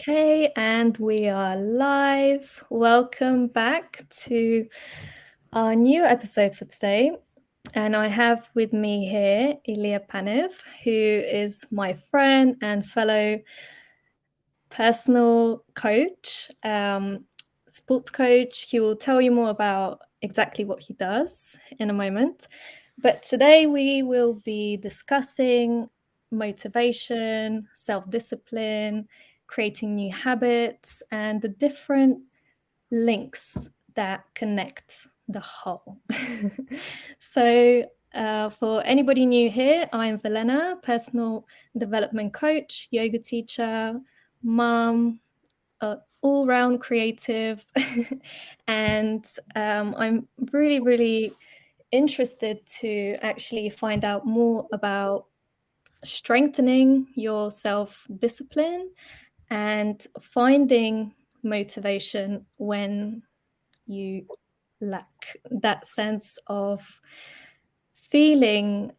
Okay, and we are live. Welcome back to our new episode for today. And I have with me here Ilia Panev, who is my friend and fellow personal coach, sports coach. He will tell you more about exactly what he does in a moment. But today we will be discussing motivation, self-discipline, creating new habits, and the different links that connect the whole. So, for anybody new here, I'm Valena, personal development coach, yoga teacher, mom, all-round creative, and I'm really, really interested to actually find out more about strengthening your self-discipline and finding motivation when you lack that sense of feeling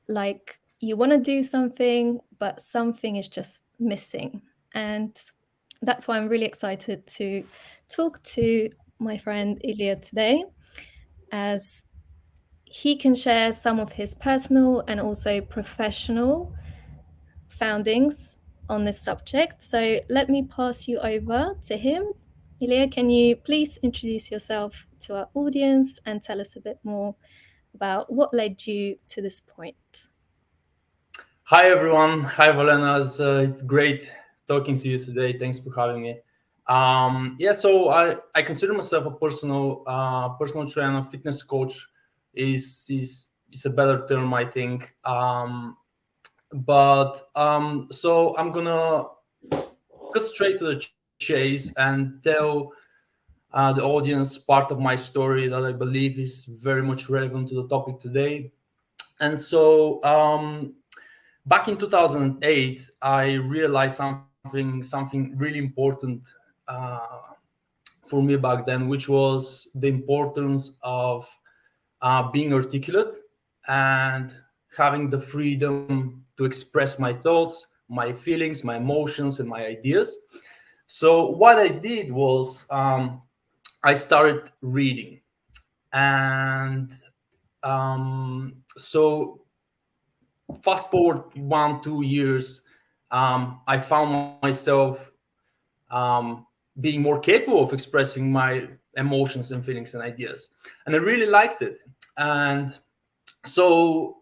like you want to do something, but something is just missing. And that's why I'm really excited to talk to my friend Ilia today, as he can share some of his personal and also professional foundings on this subject. So let me pass you over to him. Ilia, can you please introduce yourself to our audience and tell us a bit more about what led you to this point? Hi everyone. Hi Valena. It's great talking to you today. Thanks for having me. So I consider myself a personal trainer, fitness coach. Is a better term, I think. So I'm gonna cut straight to the chase and tell the audience part of my story that I believe is very much relevant to the topic today. And so back in 2008, I realized something really important for me back then, which was the importance of being articulate and having the freedom to express my thoughts, my feelings, my emotions, and my ideas. So what I did was I started reading, and so fast forward 1 2 years, I found myself um, being more capable of expressing my emotions and feelings and ideas, and I really liked it. And so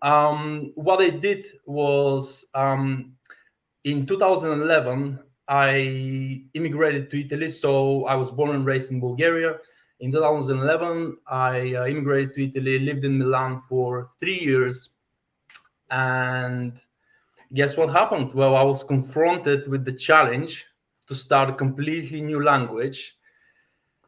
what I did was in 2011 I immigrated to Italy. So I was born and raised in Bulgaria. In 2011 I immigrated to Italy, lived in Milan for 3 years, and guess what happened? Well, I was confronted with the challenge to start a completely new language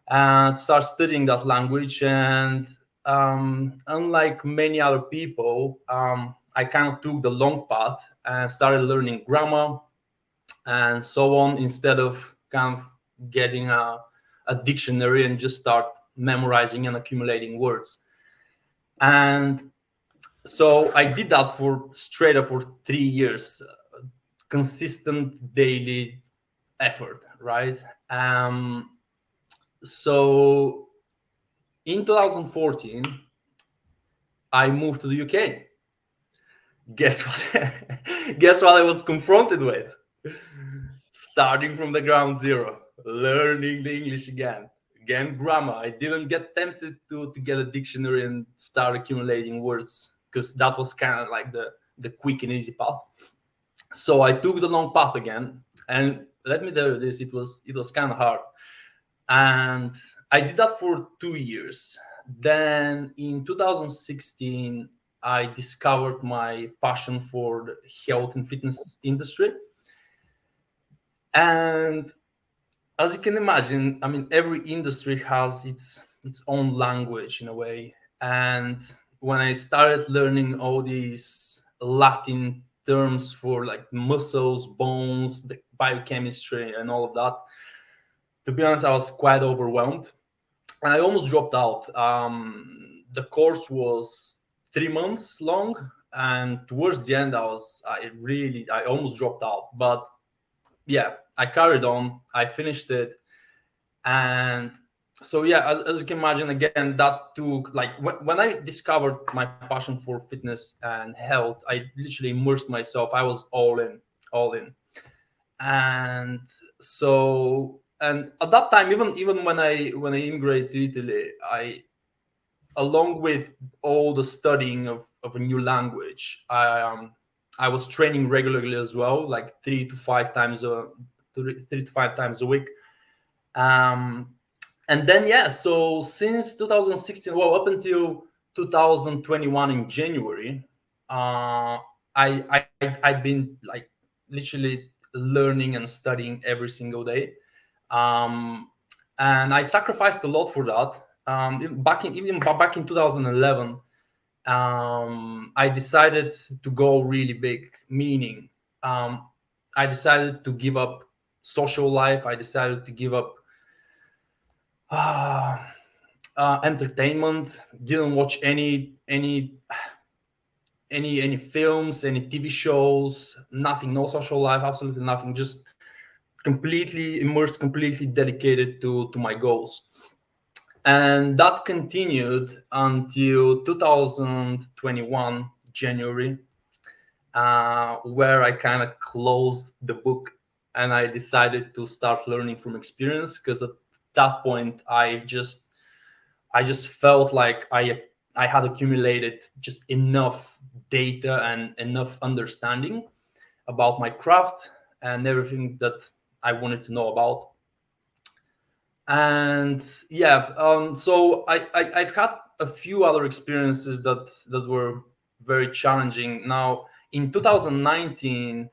and start studying that language. And unlike many other people, I kind of took the long path and started learning grammar and so on, instead of kind of getting a dictionary and just start memorizing and accumulating words. And so I did that for straight up for 3 years, consistent daily effort, right? So in 2014, I moved to the UK. Guess what? Guess what I was confronted with? Starting from the ground zero, learning the English again. Again, grammar. I didn't get tempted to get a dictionary and start accumulating words, because that was kind of like the quick and easy path. So I took the long path again, and let me tell you this: it was kind of hard, and I did that for 2 years. Then in 2016, I discovered my passion for the health and fitness industry, and as you can imagine, I mean, every industry has its own language in a way. And when I started learning all these Latin terms for like muscles, bones, the biochemistry, and all of that, to be honest, I was quite overwhelmed, and I almost dropped out. The course was 3 months long, and towards the end, I almost dropped out. But yeah, I carried on. I finished it, and so yeah, as you can imagine, again, that took like when I discovered my passion for fitness and health, I literally immersed myself. I was all in, and so and at that time, even when I immigrated to Italy, I, along with all the studying of a new language, I was training regularly as well, like 3 to 5 times a week. Um, and then yeah, so since 2016, well, up until 2021 in January, I've been like literally learning and studying every single day. um, and I sacrificed a lot for that. Back in 2011, I decided to go really big, meaning um, I decided to give up social life. I decided to give up uh, entertainment. Didn't watch any films, any TV shows, nothing, no social life, absolutely nothing. Just completely immersed, completely dedicated to my goals. And that continued until 2021 January, where I kind of closed the book and I decided to start learning from experience, because at that point I just felt like I had accumulated just enough data and enough understanding about my craft and everything that I wanted to know about. And yeah, so I've had a few other experiences that were very challenging. Now in 2019,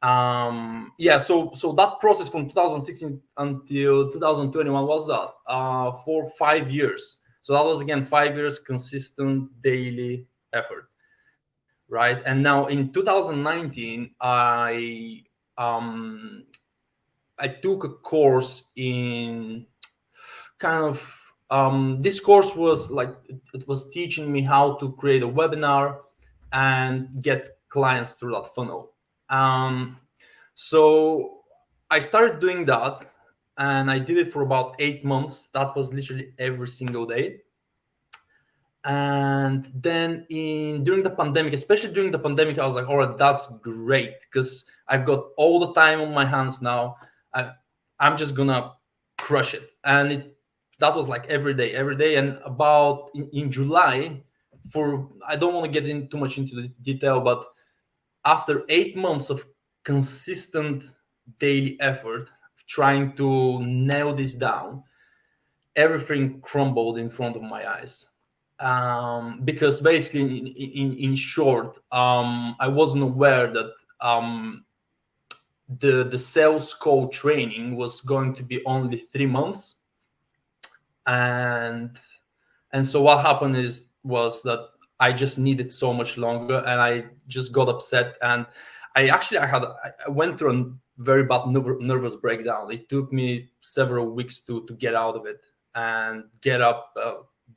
yeah, so that process from 2016 until 2021 was that for 5 years. So that was again 5 years consistent daily effort, right? And now in 2019, um I took a course in kind of this course was like it was teaching me how to create a webinar and get clients through that funnel. So I started doing that, and I did it for about 8 months. That was literally every single day. And then in during the pandemic, especially during the pandemic, I was like, all right, that's great, because I've got all the time on my hands now. I, I'm just gonna crush it. And that was like every day. And about in July, for I don't want to get in too much into the detail, but after 8 months of consistent daily effort, trying to nail this down, everything crumbled in front of my eyes. Because basically, in short, I wasn't aware that the sales code training was going to be only 3 months. And and so what happened was that I just needed so much longer, and I just got upset. And I went through a very bad nervous breakdown. It took me several weeks to get out of it and get up,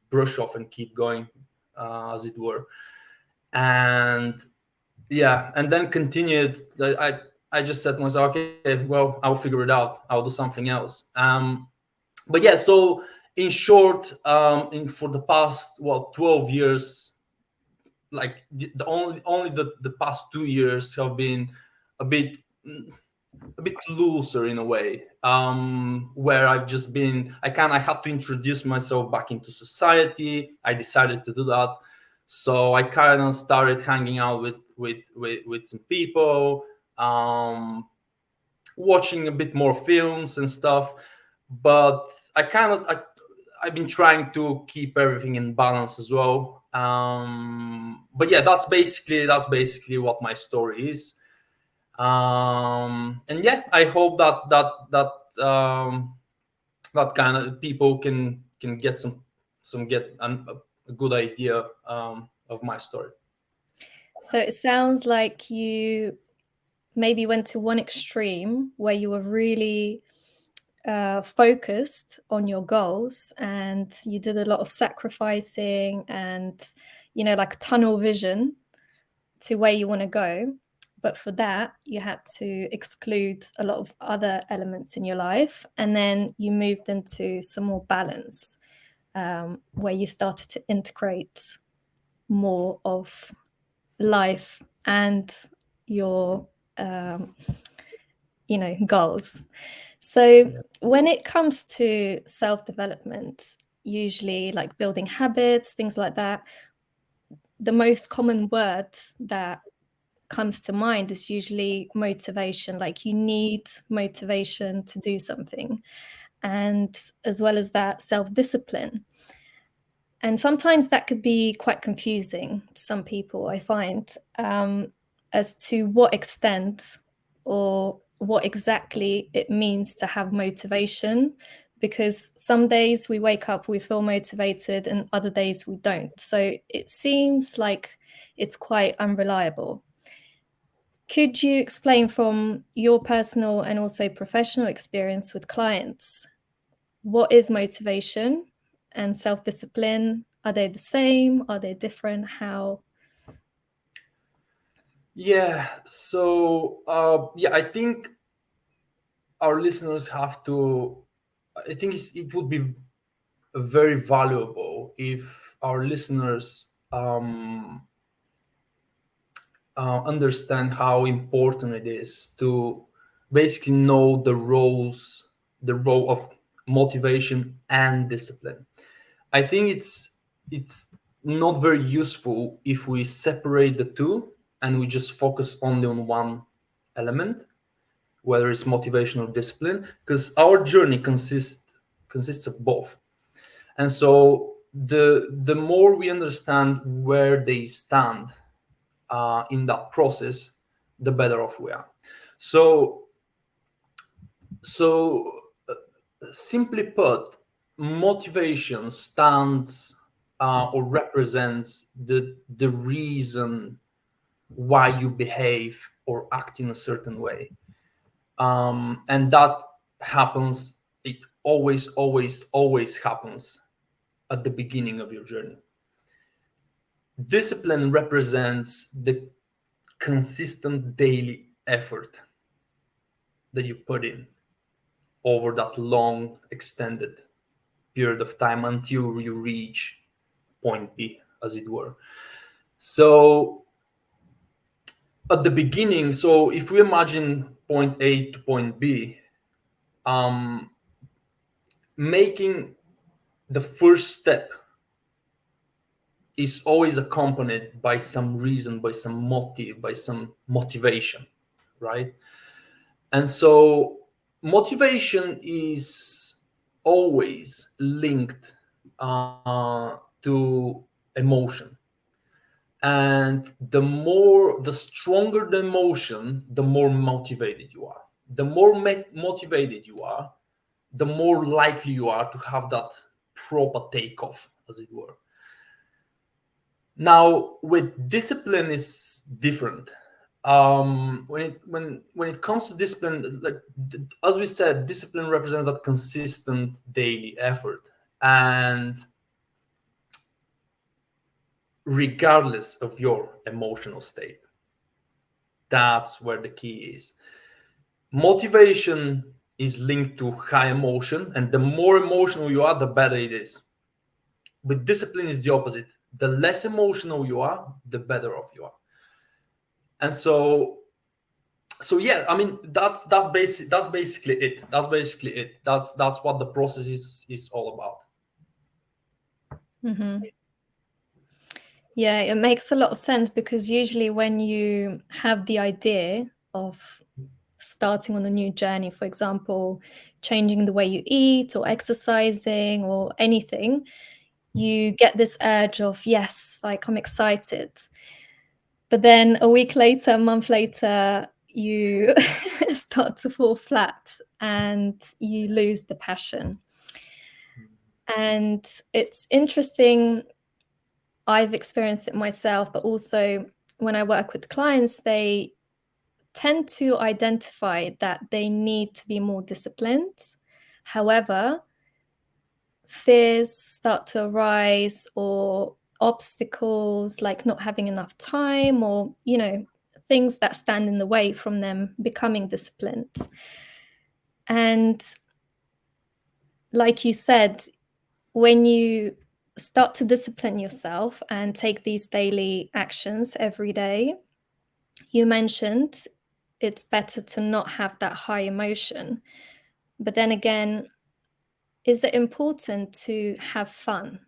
brush off, and keep going, as it were. And yeah, and then continued. I just said to myself, okay, well, I'll figure it out. I'll do something else. But yeah, so in short, for the past 12 years, like the only the past 2 years have been a bit a bit looser in a way, where I've just been I had to introduce myself back into society. I decided to do that, so I kind of started hanging out with some people, um, watching a bit more films and stuff. But I've been trying to keep everything in balance as well. But yeah, that's basically what my story is. And yeah, I hope that kind of people can get a good idea of my story. So it sounds like you maybe went to one extreme where you were really focused on your goals and you did a lot of sacrificing and, like tunnel vision to where you want to go. but for that you had to exclude a lot of other elements in your life, and then you moved into some more balance, where you started to integrate more of life and your goals. So when it comes to self-development, usually like building habits, things like that, the most common word that comes to mind is usually motivation. Like, you need motivation to do something, and as well as that, self-discipline. And sometimes that could be quite confusing to some people, I find, as to what extent or what exactly it means to have motivation, because some days we wake up, we feel motivated, and other days we don't. So it seems like it's quite unreliable. Could you explain from your personal and also professional experience with clients, what is motivation and self-discipline? Are they the same? Are they different? How? Yeah. So I think our listeners have to. I think it would be very valuable if our listeners understand how important it is to basically know the role of motivation and discipline. I think it's not very useful if we separate the two and we just focus only on one element, whether it's motivation or discipline, because our journey consists of both. And so the more we understand where they stand in that process, the better off we are. So so simply put, motivation stands or represents the reason why you behave or act in a certain way, and that happens. It always happens at the beginning of your journey. Discipline represents the consistent daily effort that you put in over that long extended period of time until you reach point B, as it were. So at the beginning, so if we imagine point A to point B, um, making the first step is always accompanied by some reason, by some motive, by some motivation, right? And so motivation is always linked to emotion. And the stronger the emotion, the more motivated you are. The more motivated you are, the more likely you are to have that proper takeoff, as it were. Now, with discipline is different. When it comes to discipline, like as we said, discipline represents that consistent daily effort, and regardless of your emotional state, that's where the key is. Motivation is linked to high emotion, and the more emotional you are, the better it is. But discipline is the opposite. The less emotional you are, the better off you are. And so yeah, I mean that's basically it. That's what the process is all about. Mm-hmm. Yeah, it makes a lot of sense, because usually when you have the idea of starting on a new journey, for example, changing the way you eat or exercising or anything, you get this urge of, yes, like I'm excited. But then a week later, a month later, you start to fall flat and you lose the passion. And it's interesting, I've experienced it myself, but also when I work with clients, they tend to identify that they need to be more disciplined. However, fears start to arise, or obstacles like not having enough time, or things that stand in the way from them becoming disciplined. And like you said, when you start to discipline yourself and take these daily actions every day, you mentioned it's better to not have that high emotion. But then again, is it important to have fun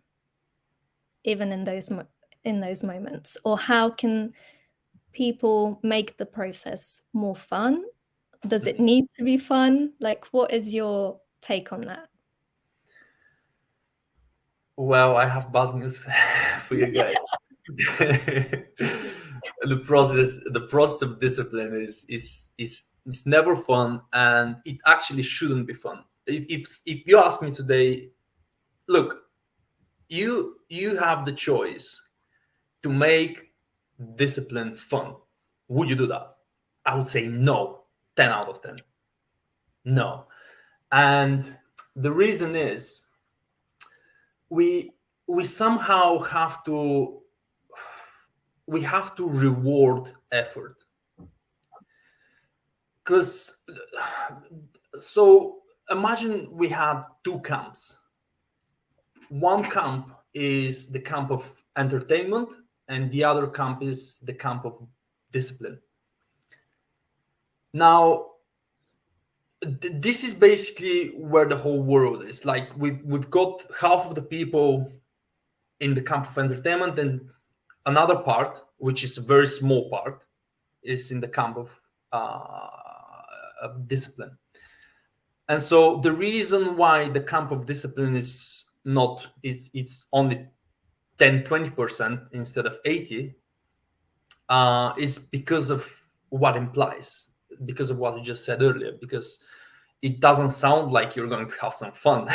even in those moments? Or how can people make the process more fun? Does it need to be fun? Like, what is your take on that? Well, I have bad news for you guys. The process of discipline is never fun, and it actually shouldn't be fun. If you ask me today, look, you have the choice to make discipline fun. Would you do that? I would say no. 10 out of 10. No. And the reason is we we somehow have to reward effort, because so imagine we had two camps. One camp is the camp of entertainment, and the other camp is the camp of discipline. Now, this is basically where the whole world is. Like, we've got half of the people in the camp of entertainment, and another part, which is a very small part, is in the camp of discipline. And so the reason why the camp of discipline is not it's only 10-20% instead of 80, is because of what implies, because of what you just said earlier, because it doesn't sound like you're going to have some fun.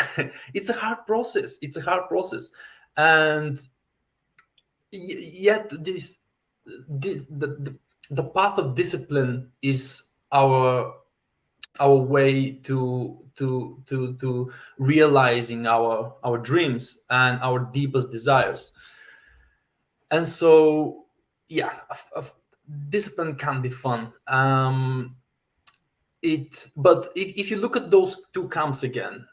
It's a hard process. And yet the path of discipline is our way to realizing our dreams and our deepest desires. And so, yeah, discipline can be fun. But if you look at those two camps again,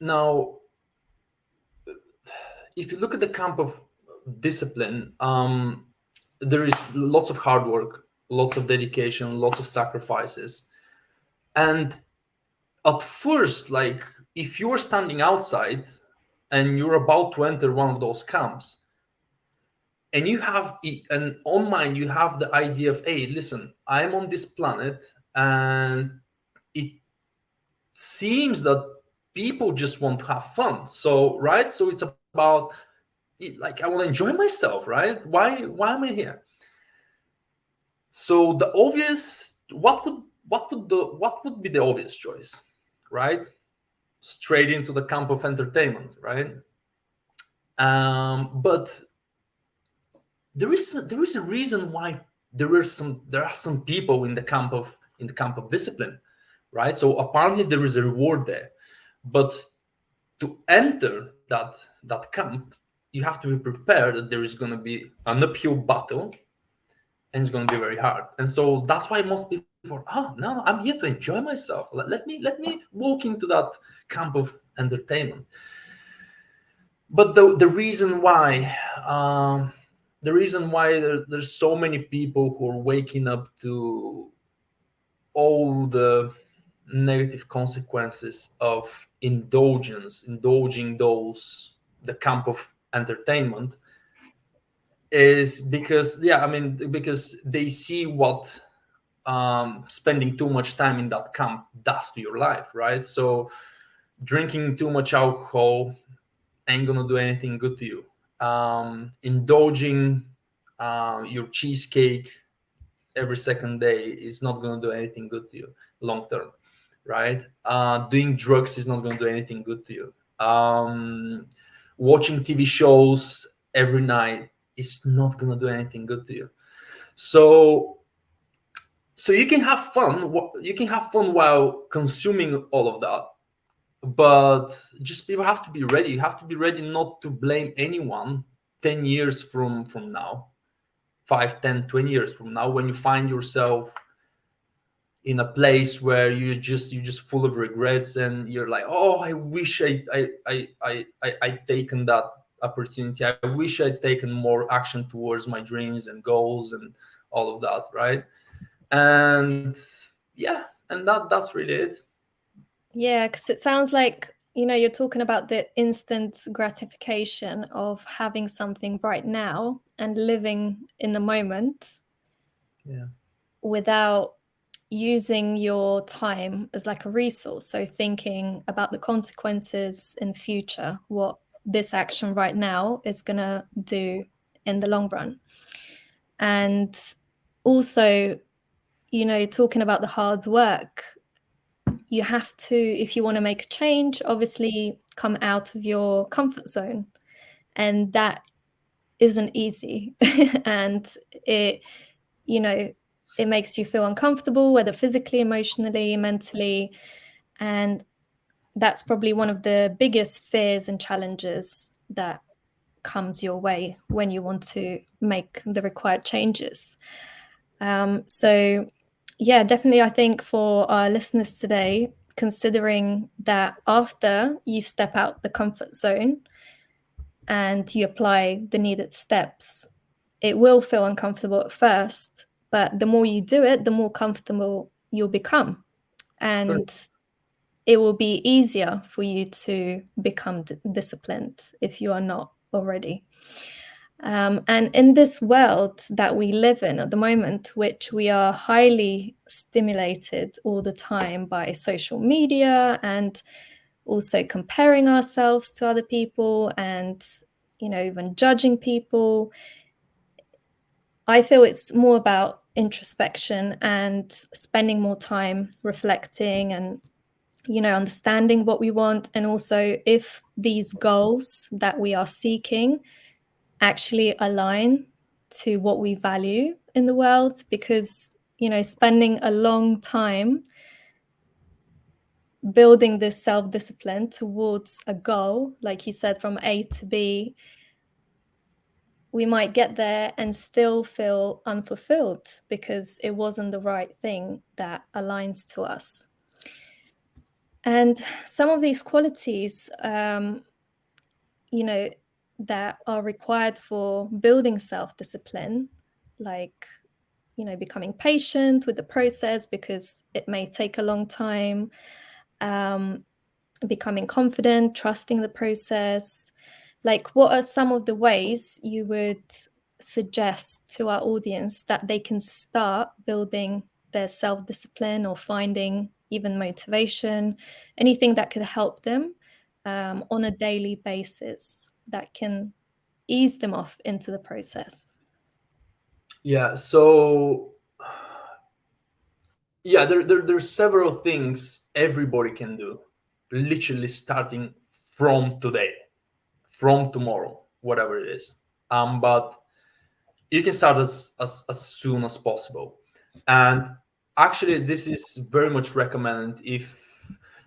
now, if you look at the camp of discipline, there is lots of hard work, lots of dedication, lots of sacrifices. And at first, like, if you're standing outside and you're about to enter one of those camps, and on mind you have the idea of, hey, listen, I'm on this planet, and it seems that people just want to have fun. So, right? So it's about, like, I want to enjoy myself, right? Why am I here? So the obvious, what would be the obvious choice, right? Straight into the camp of entertainment, right? But there is a reason why there are some people in the camp of discipline, right? So apparently there is a reward there, but to enter that camp, you have to be prepared that there is going to be an uphill battle, and it's going to be very hard. And so that's why most people are, no, I'm here to enjoy myself. Let me walk into that camp of entertainment. But the reason why there's so many people who are waking up to all the negative consequences of indulging the camp of entertainment, is because, yeah, I mean, because they see what spending too much time in that camp does to your life, right? So drinking too much alcohol ain't gonna do anything good to you. Indulging your cheesecake every second day is not gonna do anything good to you long term, right? Doing drugs is not gonna do anything good to you. Watching TV shows every night is not gonna do anything good to you. So you can have fun. You can have fun while consuming all of that, but just people have to be ready. You have to be ready not to blame anyone 10 years from now. 5, 10, 20 years from now, when you find yourself in a place where you're just full of regrets, and you're like, oh, I wish I'd taken that opportunity. I wish I'd taken more action towards my dreams and goals and all of that, right? And yeah, and that's really it. Yeah, because it sounds like, you're talking about the instant gratification of having something right now and living in the moment Yeah. without using your time as like a resource. So thinking about the consequences in future, what this action right now is going to do in the long run. And also, talking about the hard work, you have to, if you want to make a change, obviously come out of your comfort zone. And that isn't easy. And it, you know, it makes you feel uncomfortable, whether physically, emotionally, mentally. And that's probably one of the biggest fears and challenges that comes your way when you want to make the required changes. So, yeah, definitely, I think for our listeners today, considering that after you step out the comfort zone and you apply the needed steps, it will feel uncomfortable at first, but the more you do it, the more comfortable you'll become. And it will be easier for you to become disciplined if you are not already. And in this world that we live in at the moment, which we are highly stimulated all the time by social media and also comparing ourselves to other people and, even judging people, I feel it's more about introspection and spending more time reflecting and, understanding what we want. And also if these goals that we are seeking actually align to what we value in the world, because spending a long time building this self-discipline towards a goal, like you said, from A to B, we might get there and still feel unfulfilled because it wasn't the right thing that aligns to us. And some of these qualities you know, that are required for building self-discipline, like, becoming patient with the process because it may take a long time, um, becoming confident, trusting the process. Like, what are some of the ways you would suggest to our audience that they can start building their self-discipline or finding even motivation, anything that could help them on a daily basis that can ease them off into the process? Yeah. So yeah, there's several things everybody can do, literally starting from today, from tomorrow, whatever it is. But you can start as soon as possible. And actually, this is very much recommended if,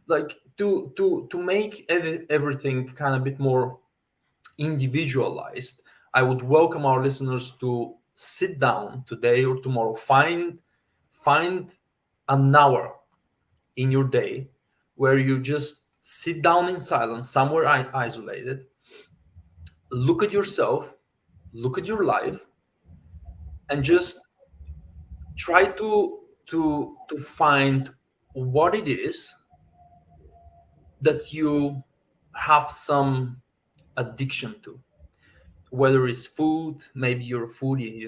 like, to make everything kind of a bit more individualized. I would welcome our listeners to sit down today or tomorrow, find an hour in your day where you just sit down in silence, somewhere isolated, look at yourself, look at your life, and just try to find what it is that you have some addiction to, whether it's food. Maybe you're a foodie,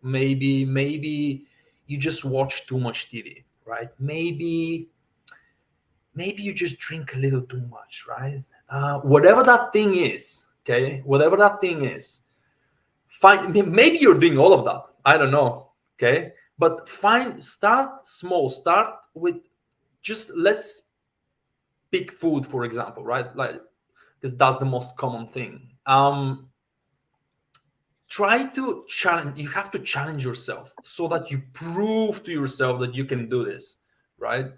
maybe you just watch too much TV, right? Maybe you just drink a little too much, right? Whatever that thing is, okay, whatever that thing is, maybe you're doing all of that, I don't know, okay, but start small, start with, just let's pick food for example, right? Like, because that's the most common thing. Try to challenge, you have to challenge yourself so that you prove to yourself that you can do this, right?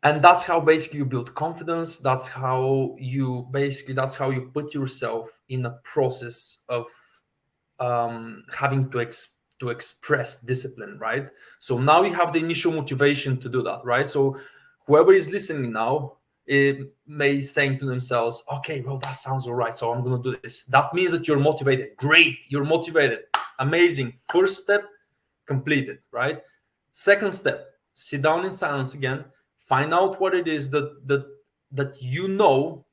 And that's how basically you build confidence. That's how you put yourself in a process of having to express discipline, right? So now you have the initial motivation to do that, right? So whoever is listening now, it may saying to themselves, okay, well, that sounds all right, so I'm going to do this. That means that you're motivated. Great, you're motivated. Amazing. First step completed, right? Second step, sit down in silence again, find out what it is that you know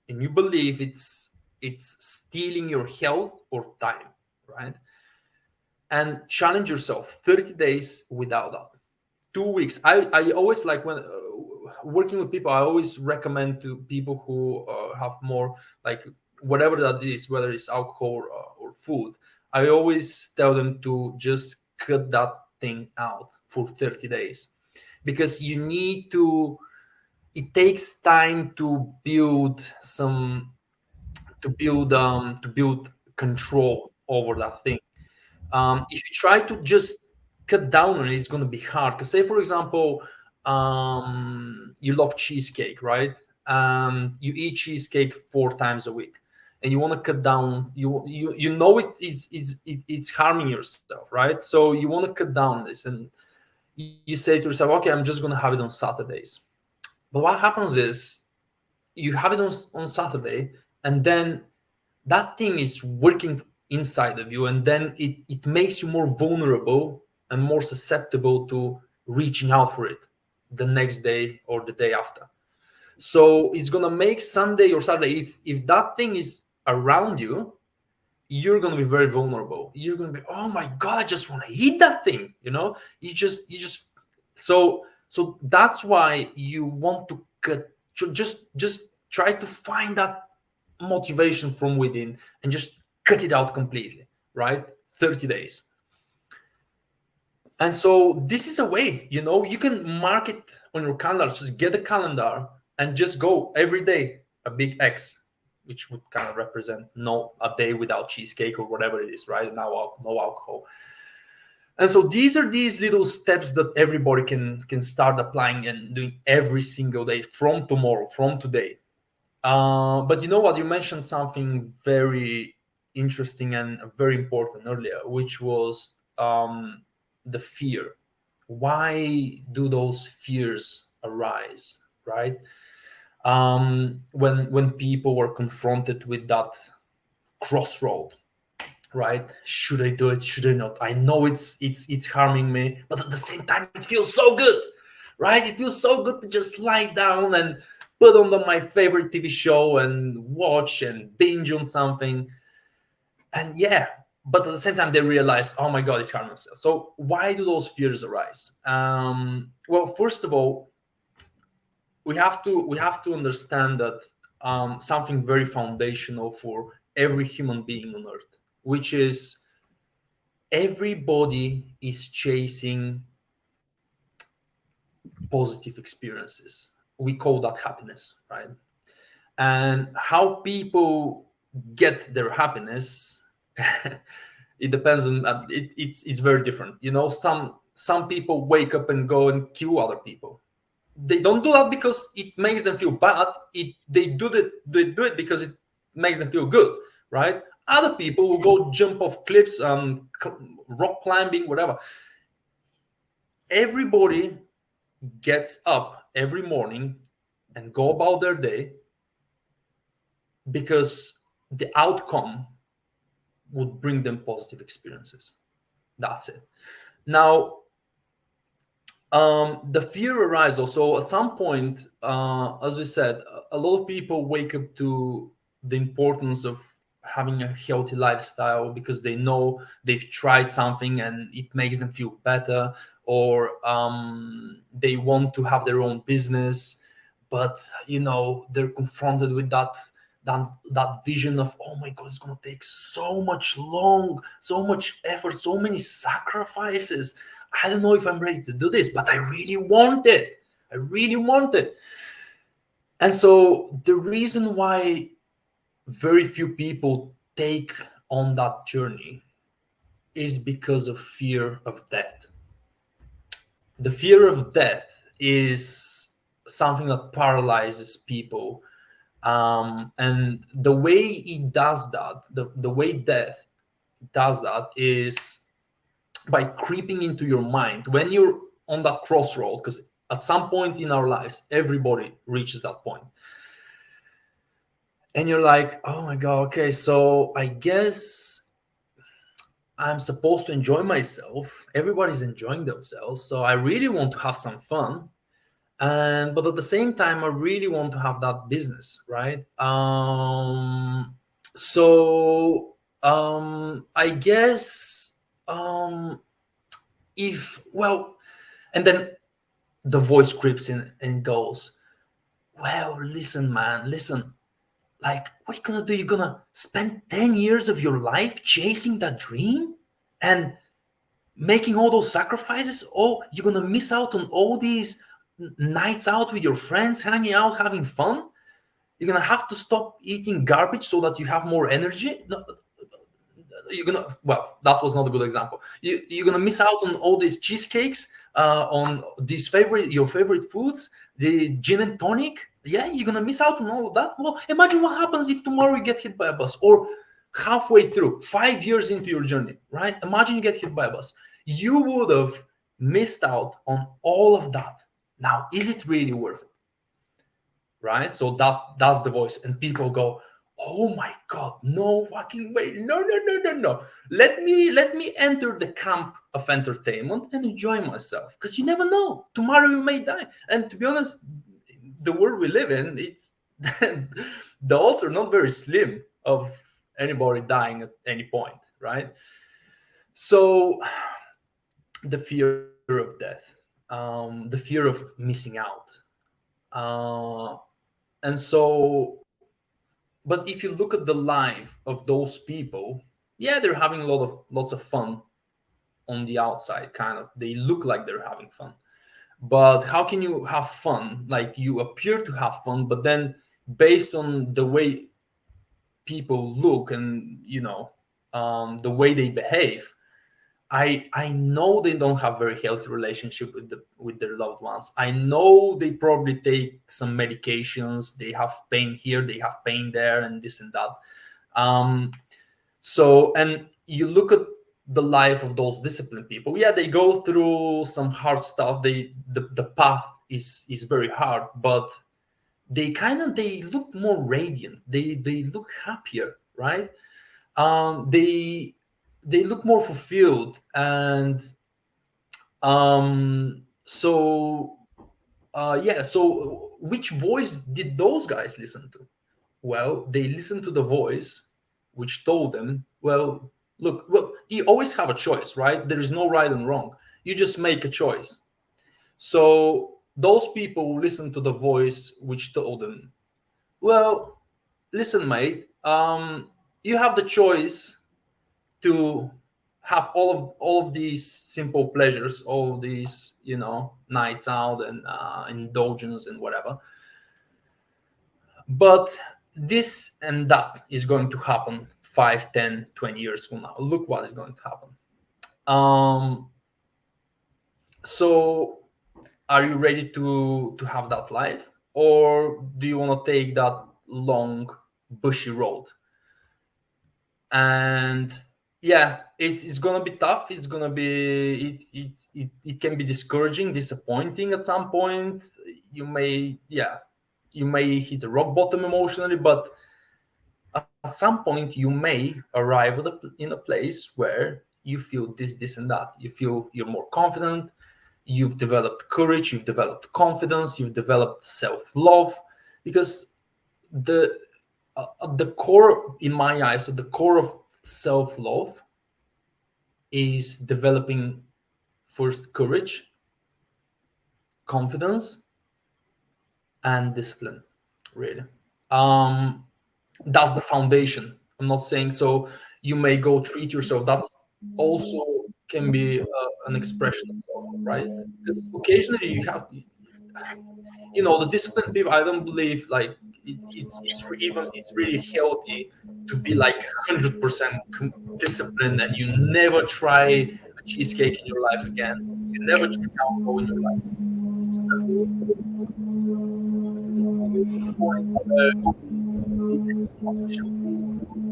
and you believe it's stealing your health or time, right? And challenge yourself 30 days without that. 2 weeks. I always like when working with people, I always recommend to people who have more like whatever that is, whether it's alcohol or food. I always tell them to just cut that thing out for 30 days because you need to, it takes time to build control over that thing. If you try to just cut down on it, it's going to be hard. Because say, for example, you love cheesecake, right? You eat cheesecake 4 times a week, and you want to cut down. You know it's harming yourself, right? So you want to cut down this, and you say to yourself, okay, I'm just going to have it on Saturdays. But what happens is you have it on Saturday, and then that thing is working inside of you, and then it makes you more vulnerable and more susceptible to reaching out for it the next day or the day after. So it's gonna make Sunday or Saturday, if that thing is around you, you're gonna be very vulnerable. You're gonna be, oh my god, I just want to eat that thing, you just so that's why you want to cut, just try to find that motivation from within and just cut it out completely, right? 30 days. And so this is a way, you can mark it on your calendar. Just get a calendar and just go every day a big X, which would kind of represent no a day without cheesecake or whatever it is, right? Now no alcohol. And so these are these little steps that everybody can start applying and doing every single day from tomorrow, from today. But you know what? You mentioned something very interesting and very important earlier, which was the fear. Why do those fears arise, right? When people were confronted with that crossroad, right? Should I do it? Should I not? I know it's harming me, but at the same time, it feels so good, right? It feels so good to just lie down and put on my favorite TV show and watch and binge on something. And yeah, but at the same time, they realize, oh my God, it's harming us. So why do those fears arise? Well, first of all, we have to understand that something very foundational for every human being on earth, which is everybody is chasing positive experiences. We call that happiness, right? And how people get their happiness, it depends on it's very different. Some people wake up and go and kill other people. They don't do that because it makes them feel bad. They do it because it makes them feel good, right? Other people will go jump off cliffs, rock climbing, whatever. Everybody gets up every morning and go about their day because the outcome would bring them positive experiences. That's it. Now, the fear arises also at some point. As we said, a lot of people wake up to the importance of having a healthy lifestyle because they know they've tried something and it makes them feel better, or they want to have their own business, but they're confronted with that vision of, oh my God, it's going to take so much effort, so many sacrifices. I don't know if I'm ready to do this, but I really want it. I really want it. And so the reason why very few people take on that journey is because of fear of death. The fear of death is something that paralyzes people. And the way it does that, the way death does that is by creeping into your mind when you're on that crossroad, because at some point in our lives everybody reaches that point, and you're like, oh my god, okay, so I guess I'm supposed to enjoy myself, everybody's enjoying themselves, so I really want to have some fun, and but at the same time I really want to have that business, right? So I guess if well and then the voice creeps in and goes, well, listen, man, listen, like, what are you gonna do? You're gonna spend 10 years of your life chasing that dream and making all those sacrifices? Oh, you're gonna miss out on all these nights out with your friends, hanging out, having fun? You're gonna have to stop eating garbage so that you have more energy? No, you're gonna, well, that was not a good example. You're gonna miss out on all these cheesecakes, on these favorite your favorite foods, the gin and tonic. Yeah, you're gonna miss out on all of that. Well, imagine what happens if tomorrow you get hit by a bus, or halfway through, 5 years into your journey, right? Imagine you get hit by a bus. You would have missed out on all of that. Now, is it really worth it? Right? So that's the voice, and people go, oh my god, no fucking way, no, no, no, no, no, let me enter the camp of entertainment and enjoy myself, because you never know, tomorrow you may die. And to be honest, the world we live in, it's the odds are not very slim of anybody dying at any point, right? So the fear of death, the fear of missing out, uh, and so, but if you look at the life of those people, yeah, they're having lots of fun on the outside, kind of. They look like they're having fun. But how can you have fun? Like, you appear to have fun, but then based on the way people look and, the way they behave, I know they don't have very healthy relationship with their loved ones. I know they probably take some medications. They have pain here, they have pain there, and this and that. Um, so, and you look at the life of those disciplined people. Yeah, they go through some hard stuff. The path is very hard, but they look more radiant. They look happier, right? They look more fulfilled, and so yeah, so which voice did those guys listen to? Well, they listened to the voice which told them, well, look, well, you always have a choice, right? There is no right and wrong, you just make a choice. So those people listened to the voice which told them, well, listen, mate, you have the choice to have all of these simple pleasures, all of these, nights out and indulgence and whatever. But this and that is going to happen 5, 10, 20 years from now. Look what is going to happen. Um, so are you ready to have that life? Or do you want to take that long, bushy road? And yeah, it's gonna be tough. It's gonna be it can be discouraging, disappointing at some point. You may, yeah, you may hit a rock bottom emotionally, but at some point you may arrive in a place where you feel this and that. You feel you're more confident, you've developed courage, you've developed confidence, you've developed self-love, because the at the core, in my eyes, at the core of self-love is developing first courage, confidence, and discipline, really. um that's the foundation. I'm not saying, so you may go treat yourself, that's also can be an expression of self-love, right? Because occasionally you have, the disciplined people, I don't believe like it's really healthy to be like 100% disciplined and you never try a cheesecake in your life again, you never drink alcohol in your life. There is a point where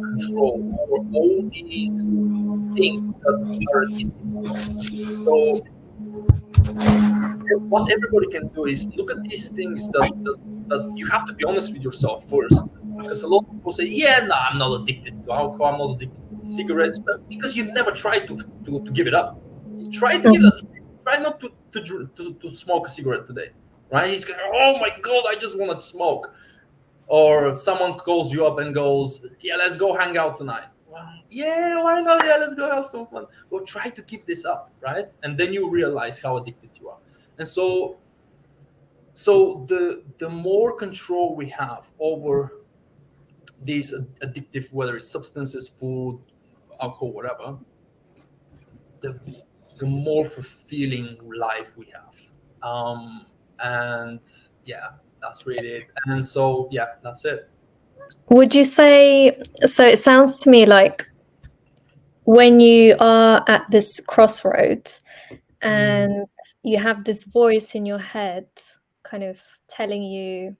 control over all these things that we are addicted to. So what everybody can do is look at these things that you have to be honest with yourself first. Because a lot of people say, yeah, no, I'm not addicted to alcohol, I'm not addicted to cigarettes, but because you've never tried to give it up. You try to give it a try. Try not to smoke a cigarette today. Right? He's going, oh my God, I just want to smoke. Or someone calls you up and goes, yeah, let's go hang out tonight. Well, yeah, why not? Yeah, let's go have some fun. Well, try to give this up, right? And then you realize how addicted you are. And so the more control we have over these addictive, whether it's substances, food, alcohol, whatever, the the more fulfilling life we have. And yeah, that's really it. And so yeah, that's it. Would you say, so it sounds to me like when you are at this crossroads Mm, and you have this voice in your head kind of telling you,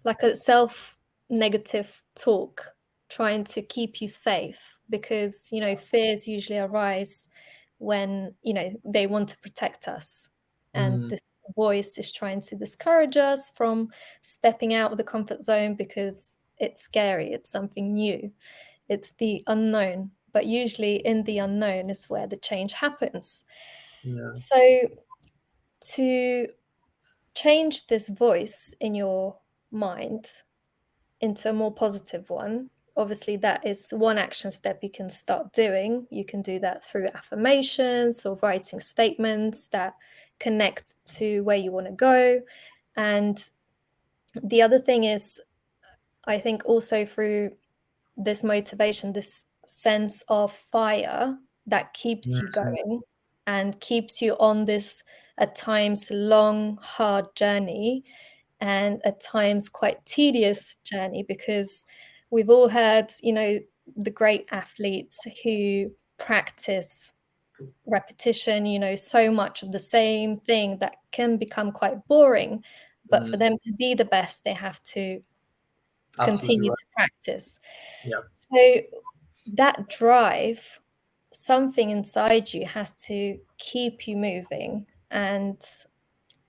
like a self negative talk, trying to keep you safe, because fears usually arise when they want to protect us, and mm, this voice is trying to discourage us from stepping out of the comfort zone because it's scary, it's something new, it's the unknown. But usually in the unknown is where the change happens. yeah. So to change this voice in your mind into a more positive one, obviously that is one action step you can start doing. You can do that through affirmations or writing statements that connect to where you want to go. And the other thing is, I think also through this motivation, this sense of fire that keeps you Mm, going and keeps you on this at times long, hard journey, and at times quite tedious journey, because we've all heard, the great athletes who practice repetition, so much of the same thing that can become quite boring. But for mm, them to be the best, they have to absolutely continue right. to practice. Yeah. So that drive, something inside you has to keep you moving. And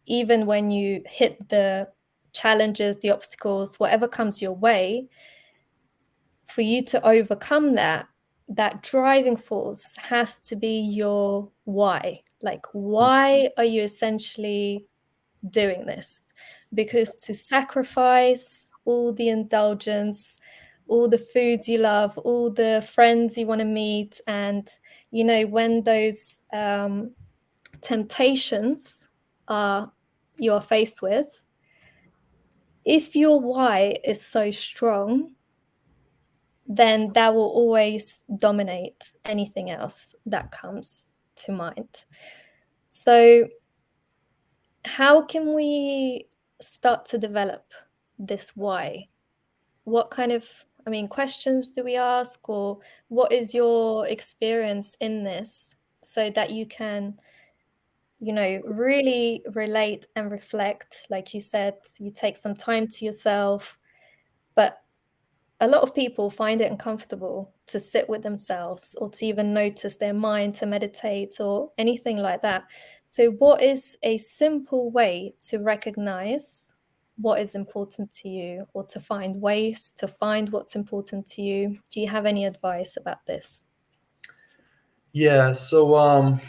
even when you hit the challenges, the obstacles, whatever comes your way, for you to overcome that driving force has to be your why. Like, why are you essentially doing this? Because to sacrifice all the indulgence, all the foods you love, all the friends you want to meet, and when those temptations are you are faced with, if your why is so strong, then that will always dominate anything else that comes to mind. So how can we start to develop this why? What kind of, questions do we ask, or what is your experience in this, so that you can, really relate and reflect? Like you said, you take some time to yourself, but a lot of people find it uncomfortable to sit with themselves or to even notice their mind, to meditate or anything like that. So, what is a simple way to recognize what is important to you, or to find ways to find what's important to you? Do you have any advice about this? Yeah. So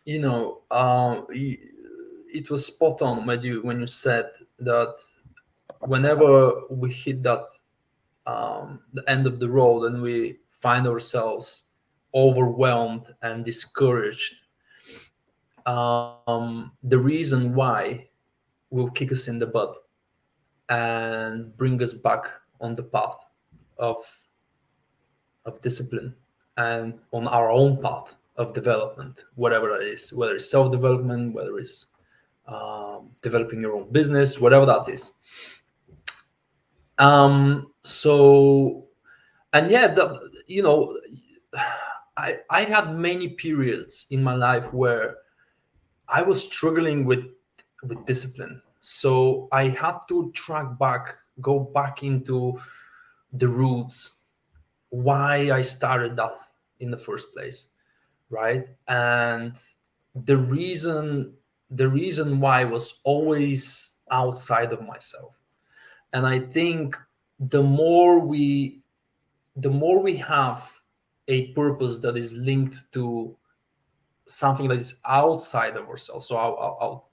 you know, it was spot on when you said that whenever we hit that the end of the road and we find ourselves overwhelmed and discouraged, the reason why will kick us in the butt and bring us back on the path of discipline and on our own path of development, whatever that is, whether it's self development, whether it's developing your own business, whatever that is. So, and yeah, I had many periods in my life where I was struggling with discipline. So I had to track back, go back into the roots, why I started that in the first place, right? And the reason the reason why was always outside of myself. And I think the more we the more we have a purpose that is linked to something that is outside of ourselves. So I'll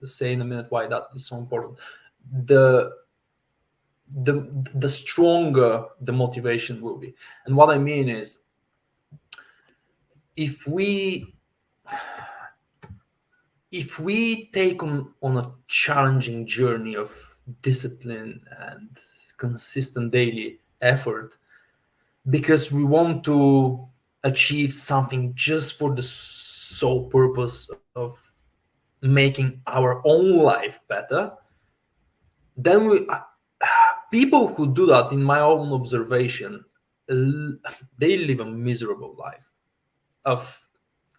say in a minute why that is so important. The the stronger the motivation will be. And what I mean is, if we take on a challenging journey of discipline and consistent daily effort, because we want to achieve something just for the sole purpose of making our own life better, then people who do that, in my own observation, they live a miserable life, of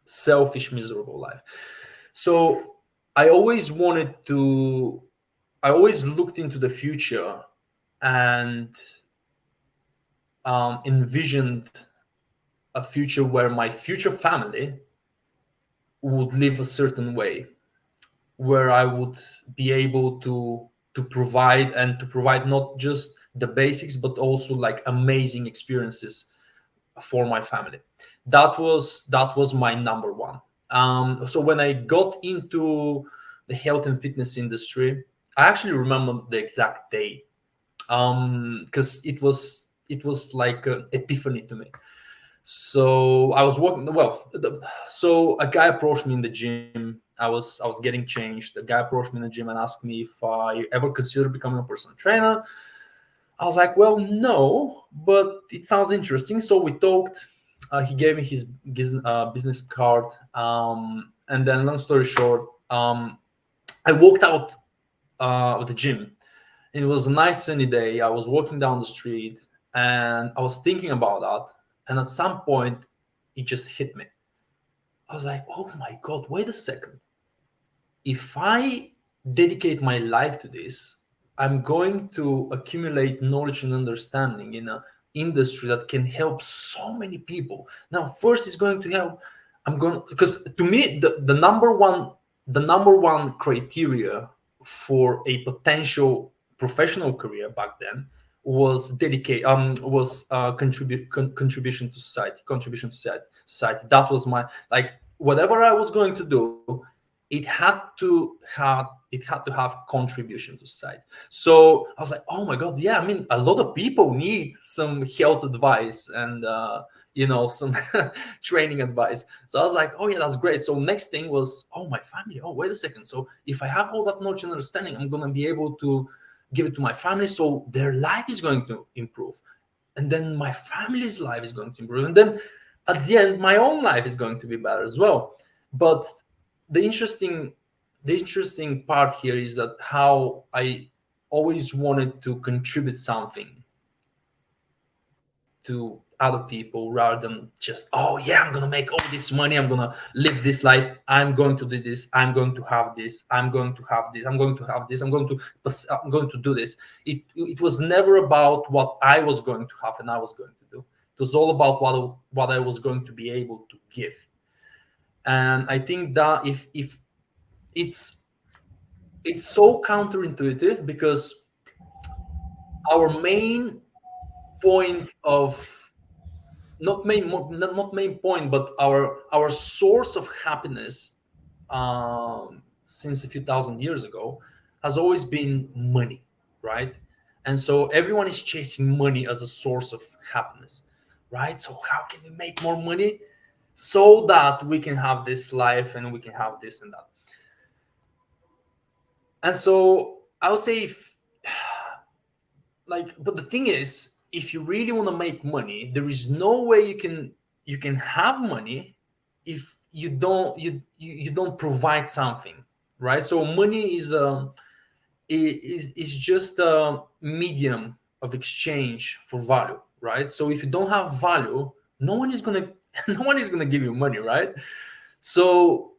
selfish miserable life. So I always wanted to, I always looked into the future and envisioned a future where my future family would live a certain way, where I would be able to provide, and to provide not just the basics but also like amazing experiences for my family. That was my number one. So when I got into the health and fitness industry, I actually remember the exact day, because it was like an epiphany to me. So I was working well. So a guy approached me in the gym. I was getting changed. The guy approached me in the gym and asked me if I ever considered becoming a personal trainer. I was like, well, no, but it sounds interesting. So we talked. He gave me his business card, and then, long story short, I walked out of the gym. It was a nice sunny day. I was walking down the street, and I was thinking about that. And at some point, it just hit me. I was like, oh my God, wait a second. If I dedicate my life to this, I'm going to accumulate knowledge and understanding in an industry that can help so many people. Now, first is going to help. I'm going, because to me, the number one criteria for a potential professional career back then was contribution to society, society. That was my, like, whatever I was going to do, it had to have contribution to society. So I was like, oh my God, yeah, I mean, a lot of people need some health advice and some training advice. So I was like, oh yeah, that's great. So next thing was, oh, my family. Oh, wait a second. So if I have all that knowledge and understanding, I'm gonna be able to give it to my family, so their life is going to improve, and then my family's life is going to improve, and then at the end my own life is going to be better as well. But the interesting the interesting part here is that how I always wanted to contribute something to other people, rather than just, oh yeah, I'm gonna make all this money, I'm gonna live this life, I'm going to do this, I'm going to have this, I'm going to have this, I'm going to have this, I'm going to do this. It was never about what I was going to have and I was going to do. It was all about what I was going to be able to give. And I think that if it's it's so counterintuitive, because our main point of not main point, but our source of happiness, since a few thousand years ago, has always been money, right? And so everyone is chasing money as a source of happiness, right? So how can we make more money so that we can have this life and we can have this and that? And so I would say, if, like, but the thing is, if you really want to make money, there is no way you can have money if you don't provide something, right? So money is just a medium of exchange for value, right? So if you don't have value, no one is gonna no one is gonna give you money, right? So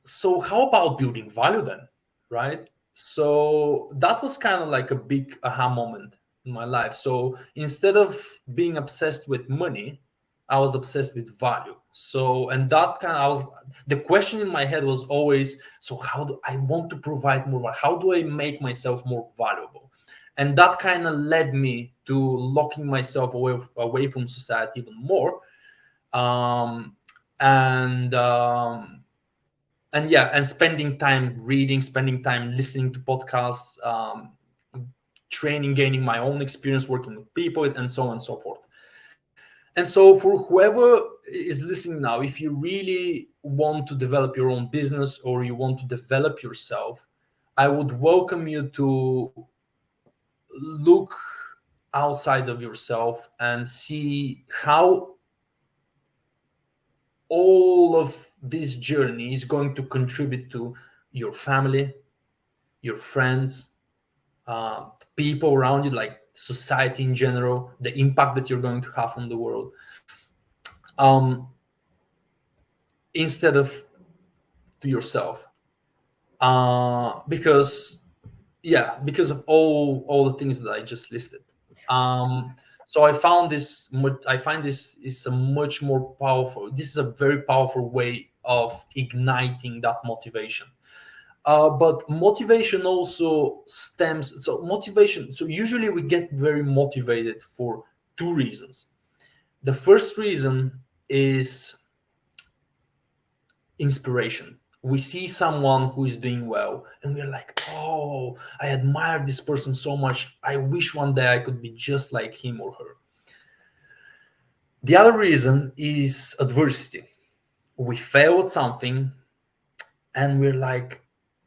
so how about building value then, right? So that was kind of like a big aha moment in my life. So instead of being obsessed with money, I was obsessed with value. So, and that kind of, the question in my head was always, so how do I want to provide more value? How do I make myself more valuable? And that kind of led me to locking myself away from society even more. Um, and yeah, and spending time reading, spending time listening to podcasts, training, gaining my own experience working with people, and so on and so forth. And so, for whoever is listening now, if you really want to develop your own business or you want to develop yourself, I would welcome you to look outside of yourself and see how all of this journey is going to contribute to your family, your friends, people around you, like society in general, the impact that you're going to have on the world. Um, Instead of to yourself, because yeah, because of all the things that I just listed. So I find this is a much more powerful, this is a very powerful way of igniting that motivation. But motivation also stems, so motivation, so usually we get very motivated for two reasons. The first reason is inspiration. We see someone who is doing well and we're like, oh, I admire this person so much. I wish one day I could be just like him or her. The other reason is adversity. We fail at something and we're like,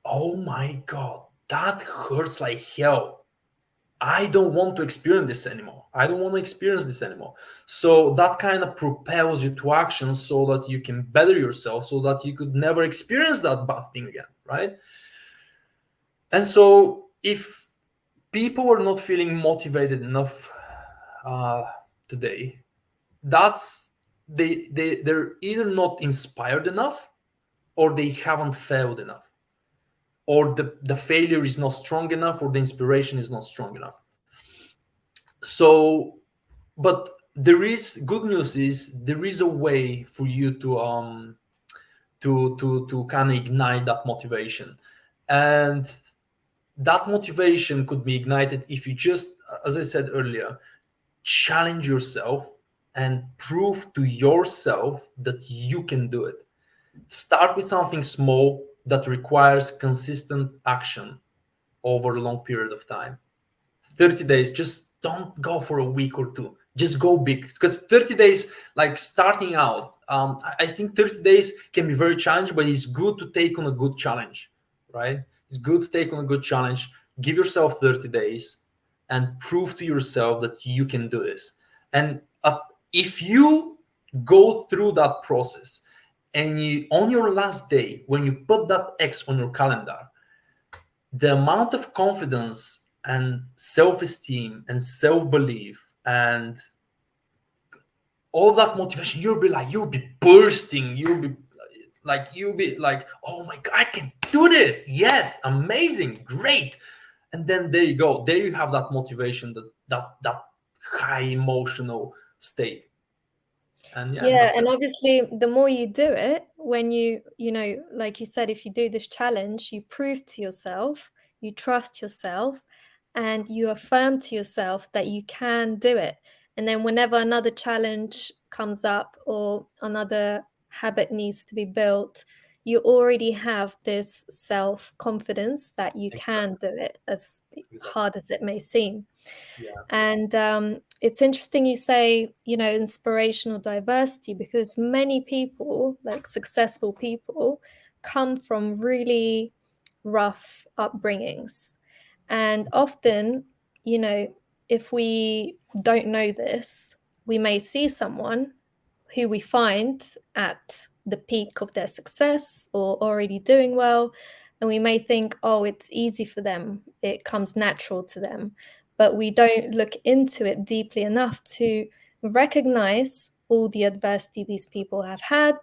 oh my God, that hurts like hell. I don't want to experience this anymore. I don't want to experience this anymore. So that kind of propels you to action so that you can better yourself, so that you could never experience that bad thing again, right? And so if people are not feeling motivated enough uh, today, that's they're either not inspired enough or they haven't failed enough, or the failure is not strong enough or the inspiration is not strong enough. So but there is good news is there is a way for you to kind of ignite that motivation. And that motivation could be ignited if you just, as I said earlier, challenge yourself and prove to yourself that you can do it. Start with something small that requires consistent action over a long period of time. 30 days, just don't go for a week or two, just go big, because 30 days, like starting out, I think 30 days can be very challenging, but it's good to take on a good challenge, right? It's good to take on a good challenge. Give yourself 30 days and prove to yourself that you can do this. And if you go through that process and you, on your last day when you put that X on your calendar, the amount of confidence and self-esteem and self-belief and all that motivation, you'll be bursting, you'll be like, oh my God, I can do this, yes, amazing, great. And then there you go, there you have that motivation, that high emotional state. And yeah, Yeah, that's it. and obviously, the more you do it, when you know, like you said, if you do this challenge, you prove to yourself, you trust yourself, and you affirm to yourself that you can do it. And then, whenever another challenge comes up or another habit needs to be built, you already have this self-confidence that you can Exactly. do it, as Exactly. hard as it may seem. Yeah. And it's interesting you say, you know, inspirational diversity, because many people, like successful people, come from really rough upbringings. And often, you know, if we don't know this, we may see someone who we find at the peak of their success or already doing well. And we may think, oh, it's easy for them, it comes natural to them. But we don't look into it deeply enough to recognize all the adversity these people have had,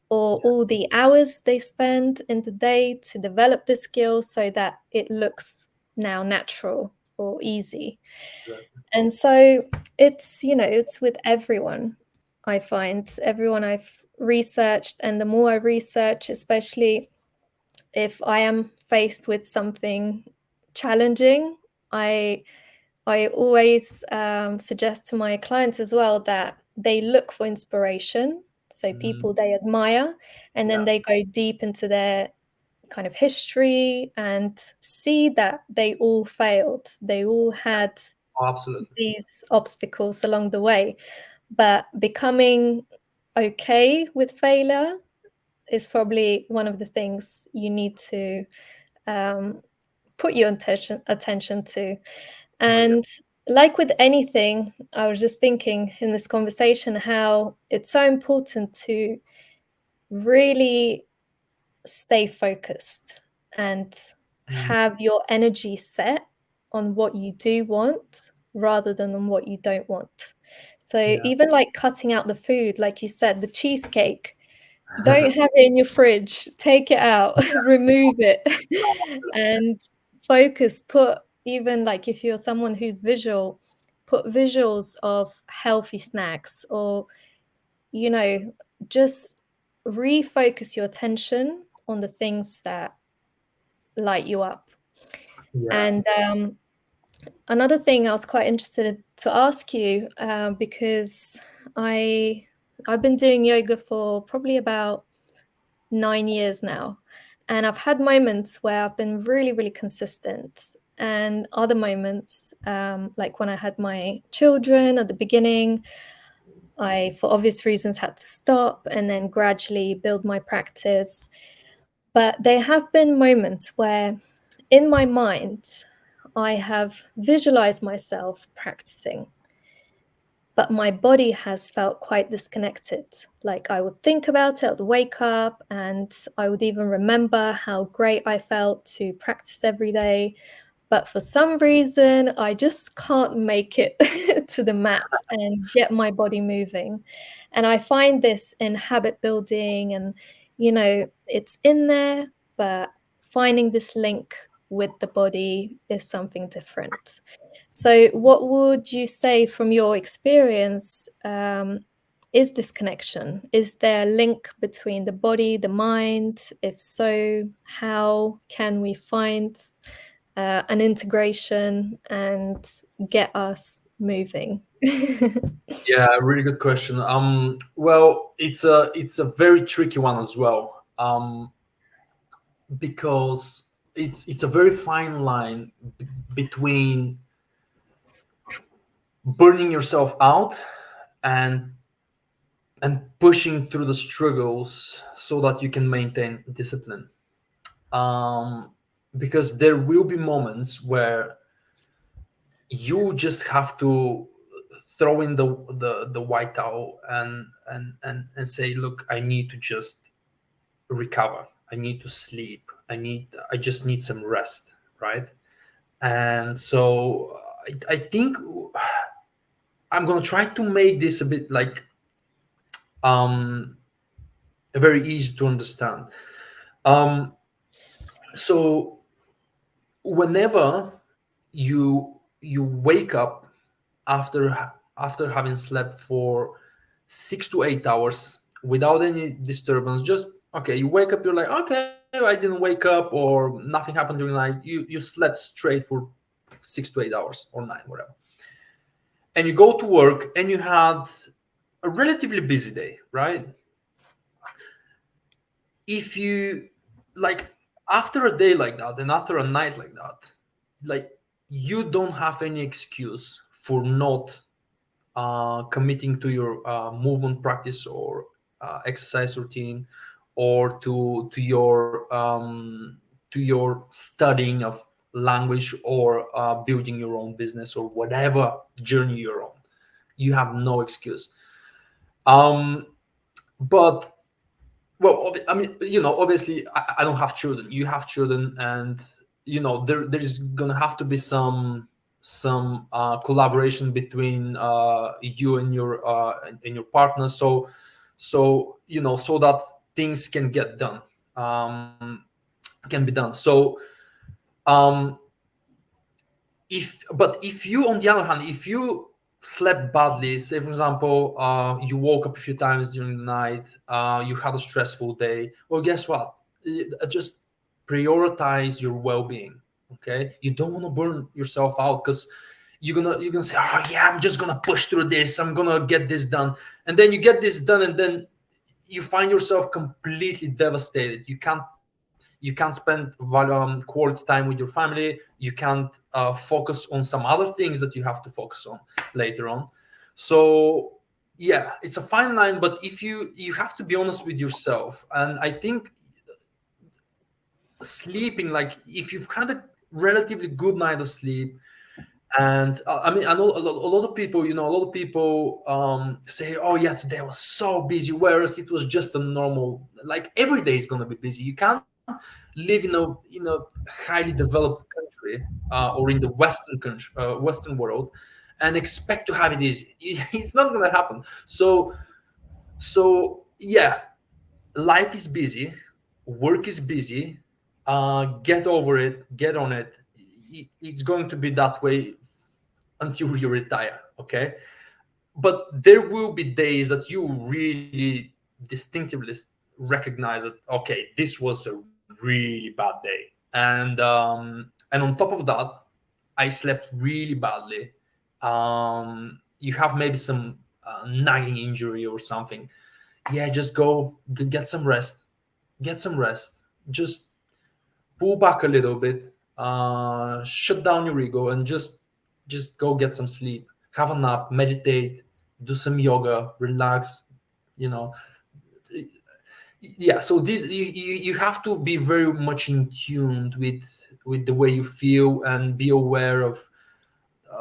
or Yeah. all the hours they spend in the day to develop the skills so that it looks now natural. for easy. Exactly. And so it's, it's with everyone. I find everyone I've researched, and the more I research, especially if I am faced with something challenging, I I always suggest to my clients as well that they look for inspiration, so Mm, people they admire, and then yeah, they go deep into their kind of history and see that they all failed. They all had absolutely. these obstacles along the way, but becoming okay with failure is probably one of the things you need to um, put your attention to. Oh yeah. And like with anything, I was just thinking in this conversation how it's so important to really stay focused and Mm, have your energy set on what you do want rather than on what you don't want. So yeah. even like cutting out the food, like you said, the cheesecake, don't have it in your fridge, take it out, remove it, and focus. Put, even like if you're someone who's visual, put visuals of healthy snacks, or, you know, just refocus your attention on the things that light you up. Yeah. And another thing I was quite interested to ask you, because I I've been doing yoga for probably about 9 years now. And I've had moments where I've been really, really consistent, and other moments, like when I had my children at the beginning, I, for obvious reasons, had to stop and then gradually build my practice. But there have been moments where, in my mind, I have visualized myself practicing, but my body has felt quite disconnected. Like I would think about it, I'd wake up, and I would even remember how great I felt to practice every day. But for some reason, I just can't make it to the mat and get my body moving. And I find this in habit building, and, it's in there, but finding this link with the body is something different. So, what would you say from your experience? Is this connection? Is there a link between the body, the mind? If so, how can we find an integration and get us moving? Yeah, really good question. Well, it's a very tricky one as well. Because it's a very fine line between burning yourself out and pushing through the struggles so that you can maintain discipline. Um, because there will be moments where you just have to throw in the white towel and say, look, I need to just recover. I need to sleep. I just need some rest, right? And so I think I'm gonna try to make this a bit like um very easy to understand. Um, so whenever you wake up after having slept for 6 to 8 hours without any disturbance, just okay, you wake up, you're like, okay, I didn't wake up or nothing happened during the night. You slept straight for 6 to 8 hours or nine, whatever, and you go to work and you had a relatively busy day, right? If you like after a day like that and after a night like that, like you don't have any excuse for not committing to your movement practice or exercise routine, or to your studying of language, or building your own business, or whatever journey you're on. You have no excuse. um but well, I mean, obviously, I don't have children. You have children, and there's gonna have to be some collaboration between you and your partner. So that things can get done, can be done. So um, If you, on the other hand, if you slept badly, say for example, you woke up a few times during the night, you had a stressful day, well, guess what? Just prioritize your well-being. Okay, you don't want to burn yourself out, because you're gonna say, oh yeah, I'm just gonna push through this, I'm gonna get this done, and then you get this done, and then you find yourself completely devastated. You can't spend quality time with your family. You can't focus on some other things that you have to focus on later on. So yeah, it's a fine line, but if you have to be honest with yourself. And I think sleeping, like if you've had a relatively good night of sleep, and I mean, I know a lot of people, a lot of people say, oh yeah, today I was so busy, whereas it was just a normal, like every day is going to be busy. You can't live in a highly developed country, or in the Western country, Western world, and expect to have it easy. It's not going to happen. So yeah, life is busy, work is busy. Get over it, get on it. It's going to be that way until you retire. Okay, but there will be days that you really distinctively recognize that, okay, this was a really bad day. And on top of that, I slept really badly. You have maybe some nagging injury or something. Yeah, just go get some rest. Get some rest. Just pull back a little bit. Shut down your ego, and just go get some sleep. Have a nap. Meditate. Do some yoga. Relax. You know. Yeah. So this you have to be very much in tune with the way you feel, and be aware of,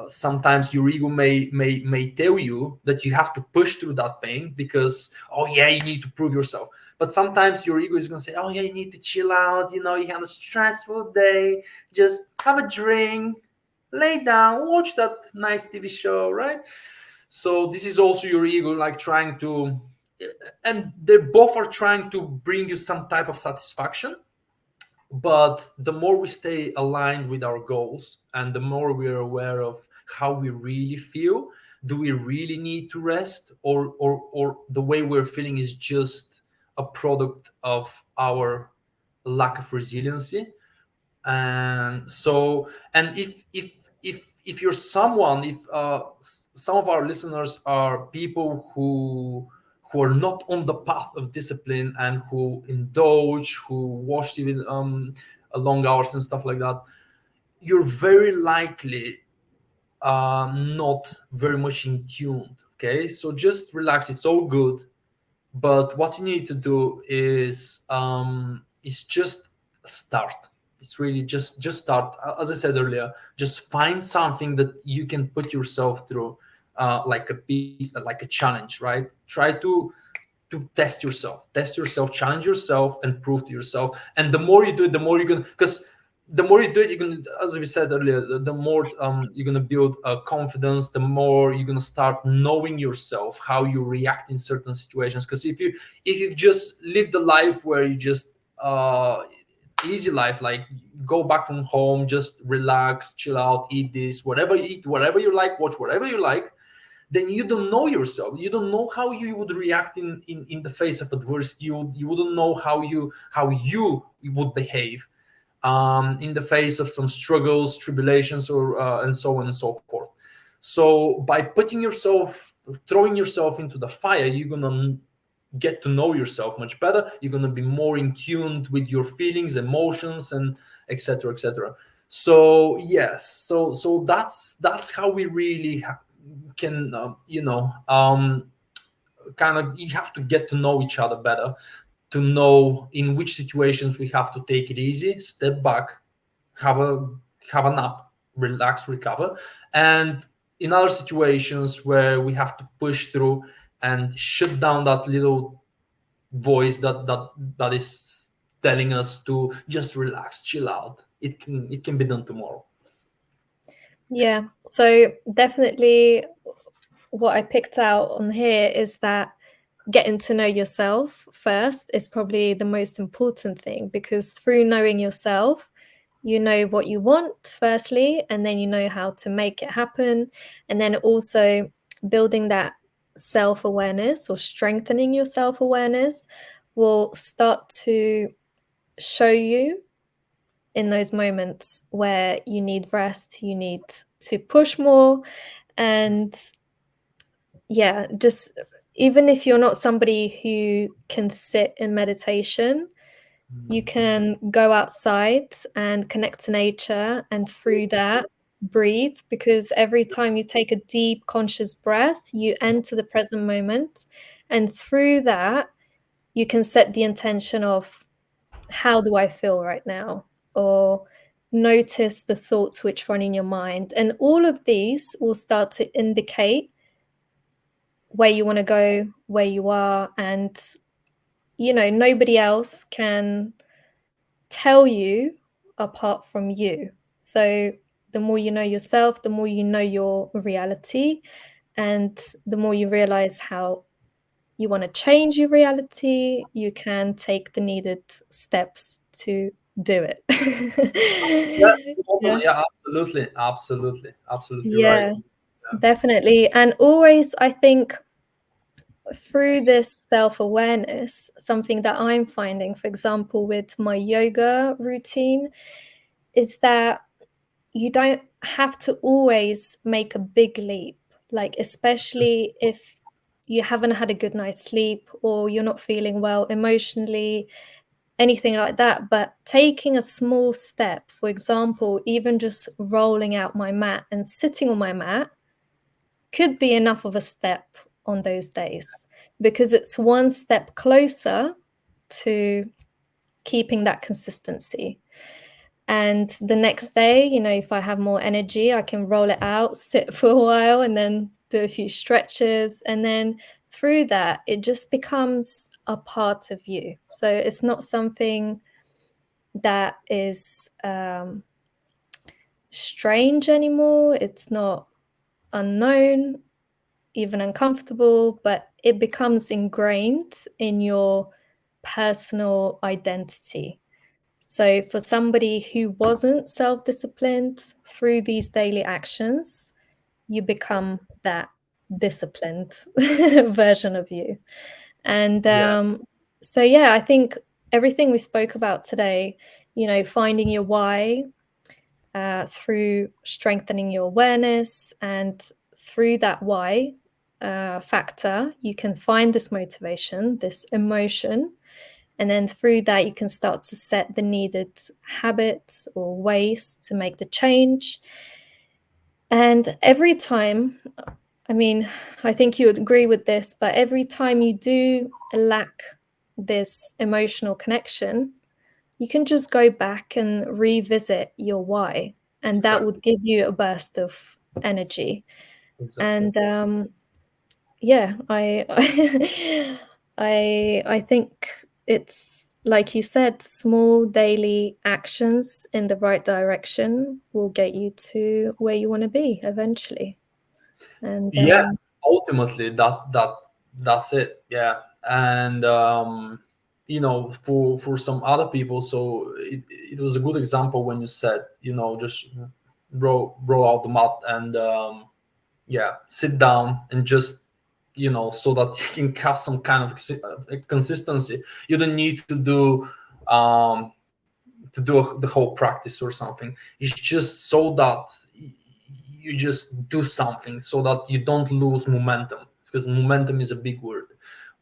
sometimes your ego may tell you that you have to push through that pain, because, oh yeah, you need to prove yourself. But sometimes your ego is going to say, oh yeah, you need to chill out, you had a stressful day, just have a drink, lay down, watch that nice TV show, right? So this is also your ego, like trying to, and they both are trying to bring you some type of satisfaction. But the more we stay aligned with our goals, and the more we are aware of how we really feel, do we really need to rest, or the way we're feeling is just a product of our lack of resiliency. And so, and if you're someone, if some of our listeners are people who are not on the path of discipline, and who indulge, who watch even long hours and stuff like that, you're very likely not very much in tuned. Okay, so just relax, it's all good. But what you need to do is just start. It's really just start. As I said earlier, just find something that you can put yourself through, like a challenge, right? Try to test yourself, challenge yourself, and prove to yourself. And the more you do it, the more you're gonna, because the more you do it, you're gonna, as we said earlier, the more you're gonna build confidence. The more you're gonna start knowing yourself, how you react in certain situations. Because if you just live the life where you just easy life, like go back from home, just relax, chill out, eat this, whatever you eat, whatever you like, watch whatever you like, then you don't know yourself. You don't know how you would react in the face of adversity. You wouldn't know how you would behave in the face of some struggles, tribulations, or and so on and so forth. So by throwing yourself into the fire, you're gonna get to know yourself much better. You're gonna be more in tune with your feelings, emotions, and etc. etc. So yes, so that's how we really can kind of, you have to get to know each other better, to know in which situations we have to take it easy, step back, have a have a nap, relax, recover, and in other situations where we have to push through and shut down that little voice that is telling us to just relax, chill out. It can be done tomorrow. Yeah. So definitely what I picked out on here is that getting to know yourself first is probably the most important thing, because through knowing yourself, you know what you want firstly, and then you know how to make it happen. And then also building that self-awareness or strengthening your self-awareness will start to show you in those moments where you need rest, you need to push more. And yeah, just even if you're not somebody who can sit in meditation, you can go outside and connect to nature, and through that, breathe, because every time you take a deep conscious breath, you enter the present moment. And through that, you can set the intention of, how do I feel right now? Or notice the thoughts which run in your mind. And all of these will start to indicate where you want to go, where you are. And, nobody else can tell you apart from you. So the more you know yourself, the more you know your reality, and the more you realize how you want to change your reality, you can take the needed steps to do it. Yeah, Yeah. totally. Yeah, absolutely, absolutely, absolutely right. Yeah, definitely. And always, I think through this self-awareness, something that I'm finding, for example, with my yoga routine, is that you don't have to always make a big leap, like, especially if you haven't had a good night's sleep or you're not feeling well emotionally, anything like that. But taking a small step, for example, even just rolling out my mat and sitting on my mat, could be enough of a step on those days, because it's one step closer to keeping that consistency. And the next day, if I have more energy, I can roll it out, sit for a while, and then do a few stretches. And then through that, it just becomes a part of you. So it's not something that is strange anymore. It's not unknown, even uncomfortable, but it becomes ingrained in your personal identity. So, for somebody who wasn't self disciplined, through these daily actions, you become that disciplined version of you. And Yeah, so, yeah, I think everything we spoke about today, finding your why, through strengthening your awareness, and through that why factor, you can find this motivation, this emotion. And then through that, you can start to set the needed habits or ways to make the change. And every time, I mean, I think you would agree with this, but every time you do lack this emotional connection, you can just go back and revisit your why, and that exactly, would give you a burst of energy. exactly. And yeah, I I think it's like you said, small daily actions in the right direction will get you to where you want to be eventually. And Yeah, ultimately, that's it. Yeah, and for some other people, so it was a good example when you said, just roll out the mat and yeah, sit down and just so that you can have some kind of consistency. You don't need um to do the whole practice or something. It's just so that you just do something so that you don't lose momentum, because momentum is a big word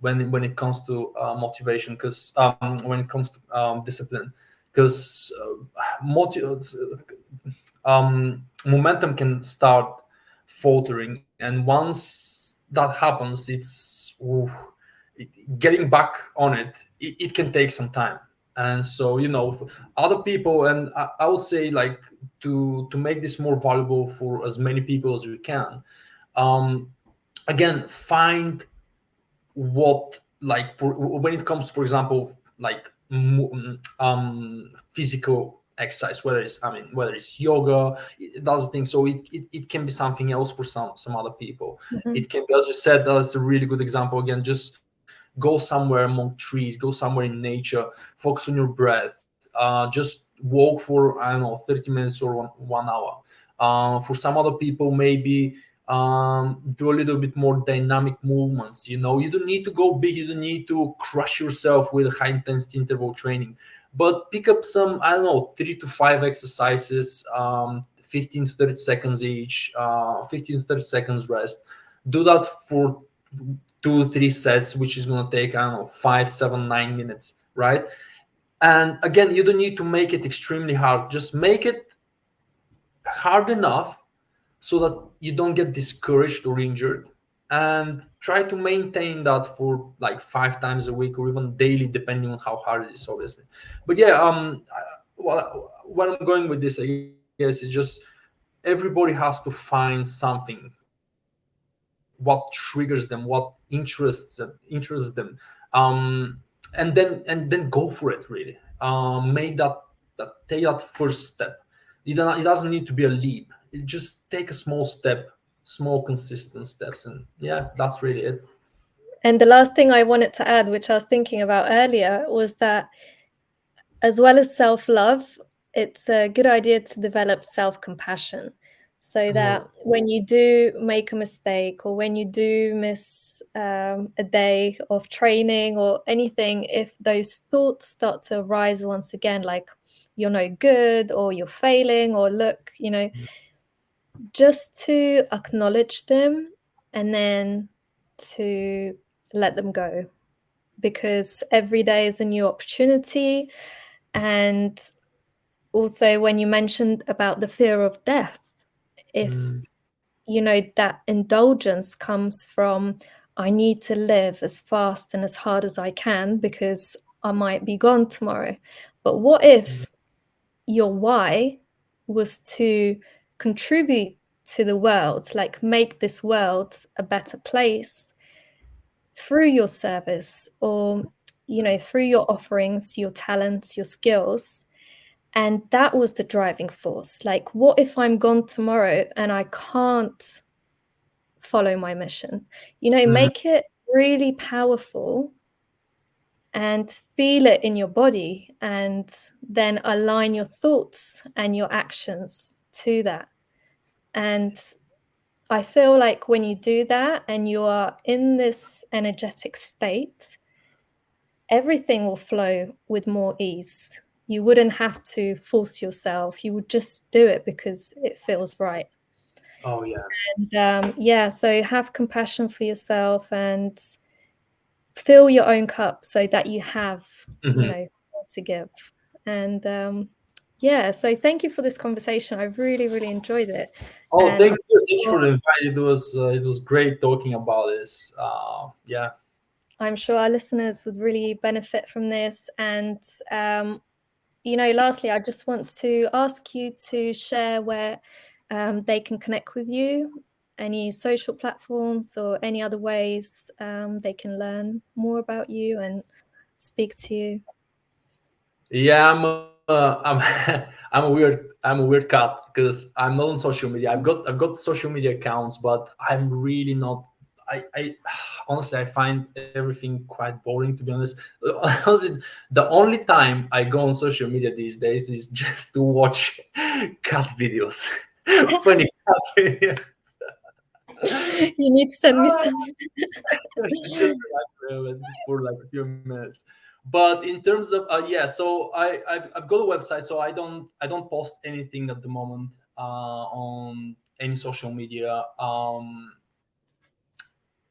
when it comes to motivation, because when it comes to discipline, because momentum can start faltering, and once that happens, getting back on it can take some time. And so, for other people, and I would say, like, to make this more valuable for as many people as we can, um again, find what, like, when it comes, for example, like, physical exercise, whether it's yoga, it does things. So it can be something else for some other people. mhm, It can be, as you said, that's a really good example. Again, just go somewhere among trees, go somewhere in nature, focus on your breath, just walk for, I don't know, 30 minutes or 1 hour. For some other people, maybe do a little bit more dynamic movements. You know, you don't need to go big, you don't need to crush yourself with high intensity interval training, but pick up some, I don't know, 3 to 5 exercises, 15 to 30 seconds each, 15 to 30 seconds rest. Do that for 2 3 sets, which is going to take, I don't know, 5 7 9 minutes, right? And again, you don't need to make it extremely hard, just make it hard enough so that you don't get discouraged or injured, and try to maintain that for like 5 times a week or even daily, depending on how hard it is, obviously. But yeah, well, where I'm going with this, I guess, is just everybody has to find something, what triggers them, what interests them, and then go for it, really. Make that take that first step. It doesn't need to be a leap. It just take a small step, small consistent steps, and yeah, that's really it. And the last thing I wanted to add, which I was thinking about earlier, was that as well as self-love, it's a good idea to develop self-compassion, so Oh, that when you do make a mistake or when you do miss a day of training or anything, if those thoughts start to arise once again, like you're no good or you're failing or look, just to acknowledge them and then to let them go, because every day is a new opportunity. And also, when you mentioned about the fear of death, if mm, that indulgence comes from, I need to live as fast and as hard as I can because I might be gone tomorrow. But what mm, if your why was to contribute to the world, like make this world a better place through your service, or through your offerings, your talents, your skills? And that was the driving force. Like, what if I'm gone tomorrow and I can't follow my mission? mm. Make it really powerful and feel it in your body, and then align your thoughts and your actions to that. And I feel like when you do that and you are in this energetic state, everything will flow with more ease. You wouldn't have to force yourself. You would just do it because it feels right. Oh yeah. And yeah, so have compassion for yourself and fill your own cup so that you have, Mhm. more to give. And yeah, so thank you for this conversation. I really, really enjoyed it. Oh, And thank you for the invite. It was great talking about this. Yeah. I'm sure our listeners would really benefit from this. And lastly, I just want to ask you to share where they can connect with you, any social platforms or any other ways they can learn more about you and speak to you. Yeah, I'm a weird cat because I'm not on social media. I've got social media accounts, but I'm really not. I honestly, I find everything quite boring, to be honest. Honestly, the only time I go on social media these days is just to watch cat videos, funny cat videos. You need to send me some. Just relax for like a few minutes. But in terms of yeah, so I've got a website, so I don't post anything at the moment on any social media.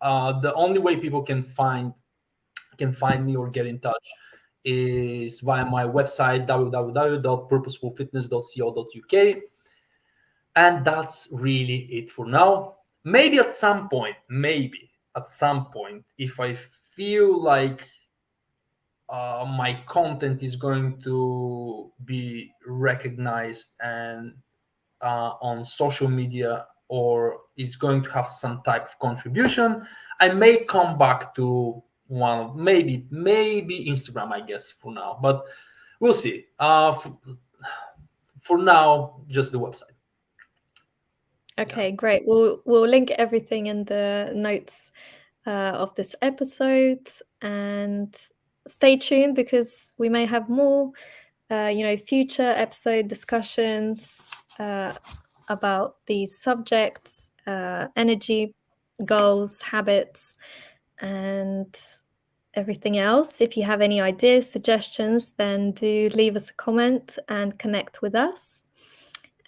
The only way people can find me or get in touch is via my website, www.purposefulfitness.co.uk. And that's really it for now. Maybe at some point, if I feel like my content is going to be recognized and on social media, or it's going to have some type of contribution, I may come back to maybe Instagram, I guess, for now. But we'll see. For now, just the website. Yeah. Okay, great. We'll link everything in the notes of this episode, and stay tuned because we may have more future episode discussions about these subjects, energy, goals, habits, and everything else. If you have any ideas, suggestions, then do leave us a comment and connect with us.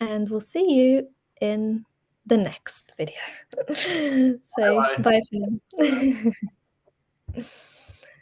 And we'll see you in the next video. So, bye for now.